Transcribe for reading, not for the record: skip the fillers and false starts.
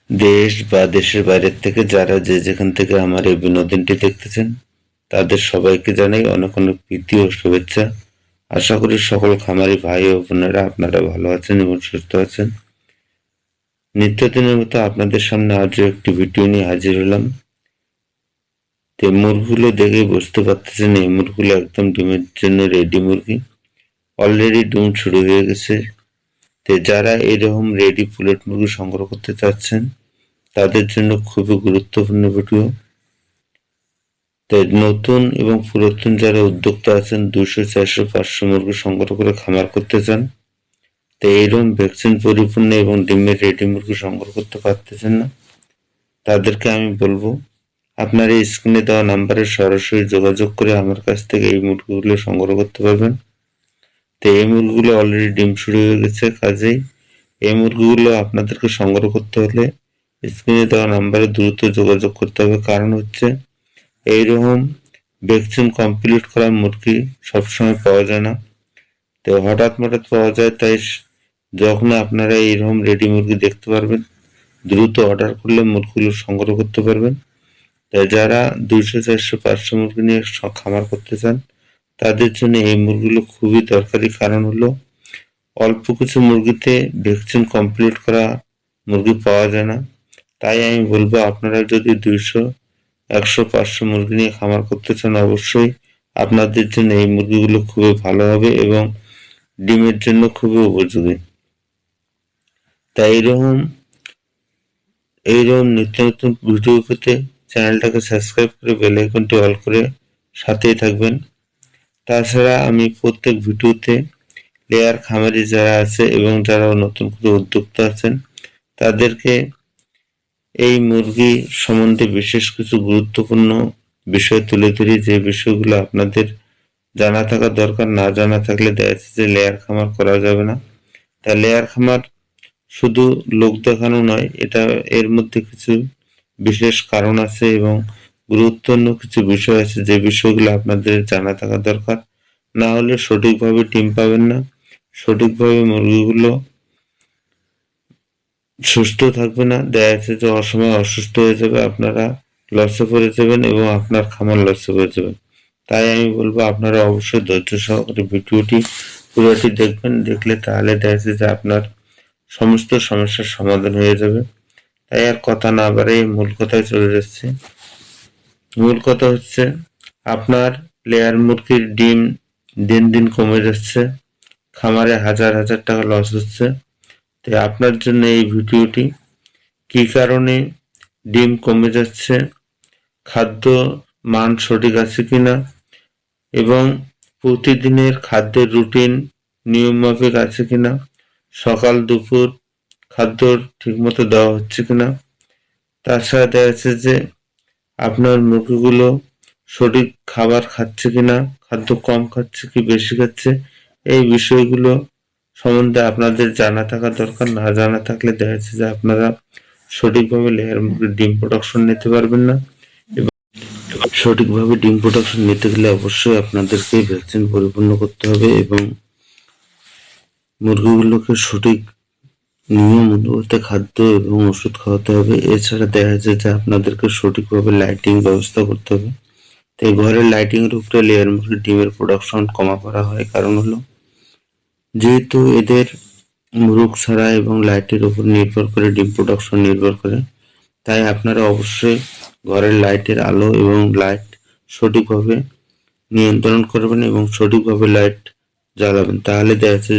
দেশ বা দেশের বাইরের থেকে যারা যে যেখান থেকে আমার এই বিনোদনটি দেখতেছেন তাদের সবাইকে জানাই অনেক অনেক প্রীতি ও শুভেচ্ছা। আশা করি সকল খামারি ভাই ও বোনেরা আপনারা ভালো আছেন এবং সুস্থ আছেন। নিত্যদিনের মতো আপনাদের সামনে আজও একটি ভিডিও নিয়ে হাজির হলাম। তো মুরগিগুলো দেখেই বুঝতে পারতেছেন এই মুরগিগুলো একদম ডিমের জন্য রেডি মুরগি। অলরেডি ডিম শুরু হয়ে গেছে। তো যারা এরকম রেডি পুলেট মুরগি সংগ্রহ করতে চাচ্ছেন তাদের জন্য খুবই গুরুত্বপূর্ণ ভিডিও। তাই নতুন এবং পুরাতন যারা উদ্যোক্তা আছেন 200, 400, 500 মুরগি সংগ্রহ করে খামার করতে চান, তো এইরকম ভ্যাকসিন পরিপূর্ণ এবং ডিমের রেডি মুরগি সংগ্রহ করতে পারতেছেন না, তাদেরকে আমি বলবো আপনার এই স্ক্রিনে দেওয়া নাম্বারে সরাসরি যোগাযোগ করে আমার কাছ থেকে এই মুরগিগুলো সংগ্রহ করতে পারবেন। তো এই মুরগিগুলো অলরেডি ডিম শুরু হয়ে গেছে, কাজেই এই মুরগিগুলো আপনাদেরকে সংগ্রহ করতে হলে স্ক্রিনে দেওয়া নাম্বারে দ্রুত যোগাযোগ করতে হবে। কারণ হচ্ছে এইরকম ভ্যাকসিন কমপ্লিট করা মুরগি সবসময় পাওয়া যায় না। তো হঠাৎ পাওয়া যায়, তাই যখন আপনারা এইরকম রেডি মুরগি দেখতে পারবেন দ্রুত অর্ডার করলে মুরগিগুলো সংগ্রহ করতে পারবেন। তাই যারা 200, 400, 500 মুরগি নিয়ে খামার করতে চান তাদের জন্য এই মুরগিগুলো খুবই দরকারি। কারণ হলো অল্প কিছু মুরগিতে ভ্যাকসিন কমপ্লিট করা মুরগি পাওয়া যায় না। তাই আমি বলবো আপনারা যদি 200, 100, 500 মুরগি নিয়ে খামার করতে চান অবশ্যই আপনাদের জন্য এই মুরগিগুলো খুবই ভালো হবে এবং ডিমের জন্য খুবই উপযোগী। তাই এইরকম নিত্য নতুন ভিডিও পেতে চ্যানেলটাকে সাবস্ক্রাইব করে বেল আইকনটি অল করে সাথেই থাকবেন। তাছাড়া আমি প্রত্যেক ভিডিওতে লেয়ার খামারি যারা আছে এবং যারা নতুন করে উদ্যোক্তা আছেন তাদেরকে এই মুরগি সম্বন্ধে বিশেষ কিছু গুরুত্বপূর্ণ বিষয় তুলে ধরি, যে বিষয়গুলো আপনাদের জানা থাকা দরকার। না জানা থাকলে দেখা যাচ্ছে যে লেয়ার খামার করা যাবে না। তা লেয়ার খামার শুধু লোক দেখানো নয়, এটা এর মধ্যে কিছু বিশেষ কারণ আছে এবং গুরুত্বপূর্ণ কিছু বিষয় আছে যে বিষয়গুলো আপনাদের জানা থাকা দরকার। না হলে সঠিকভাবে ডিম পাবেন না, সঠিকভাবে মুরগিগুলো সুস্থ থাকবে না, দেখা যাচ্ছে যে অসময়ে অসুস্থ হয়ে যাবে, আপনারা লসে পড়ে যাবেন এবং আপনার খামার লসে পড়ে যাবেন। তাই আমি বলবো আপনারা অবশ্যই ধৈর্য সহকারে ভিডিওটি পুরোটি দেখবেন, দেখলে তাহলে দেখা যাচ্ছে যে আপনার সমস্ত সমস্যার সমাধান হয়ে যাবে। তাই আর কথা না বাড়িয়ে মূল কথায় চলে যাচ্ছে। মূল কথা হচ্ছে আপনার লেয়ার মুরগির ডিম দিন দিন কমে যাচ্ছে, খামারে হাজার হাজার টাকা লস হচ্ছে। তাই আপনার জন্য এই ভিডিওটি। কি কারণে ডিম কমে যাচ্ছে, খাদ্য মান সঠিক আছে কিনা এবং প্রতিদিনের খাদ্যের রুটিন নিয়ম মাফিক আছে কিনা, সকাল দুপুর খাদ্য ঠিকমতো দেওয়া হচ্ছে কিনা, তাছাড়া দেখা যাচ্ছে যে আপনার মুরগিগুলো সঠিক খাবার খাচ্ছে কিনা, খাদ্য কম খাচ্ছে কি বেশি খাচ্ছে, এই বিষয়গুলো সম্বন্ধে আপনাদের জানা থাকা দরকার। না জানা থাকলে দেখা যাচ্ছে যে আপনারা সঠিকভাবে লেয়ার মুরগির ডিম প্রোডাকশন নিতে পারবেন না। এবং সঠিকভাবে ডিম প্রোডাকশন নিতে গেলে অবশ্যই আপনাদেরকে ভ্যাকসিন পরিপূর্ণ করতে হবে এবং মুরগিগুলোকে সঠিক নিয়ম অনুপাতে খাদ্য এবং ওষুধ খাওয়াতে হবে। এছাড়া দেখা যায় যে আপনাদেরকে সঠিকভাবে লাইটিং ব্যবস্থা করতে হবে। তাই ঘরের লাইটিং এর উপরে লেয়ার মুরগির ডিমের প্রোডাকশন কমা করা হয়, কারণ হলো যেহেতু এদের মুরগ ছাড়া এবং লাইটের উপর নির্ভর করে ডিম প্রোডাকশন নির্ভর করে। তাই আপনারা অবশ্যই ঘরের লাইটের আলো এবং লাইট সঠিকভাবে নিয়ন্ত্রণ করবেন এবং সঠিকভাবে লাইট জ্বালাবেন, তাহলে দেখা যাচ্ছে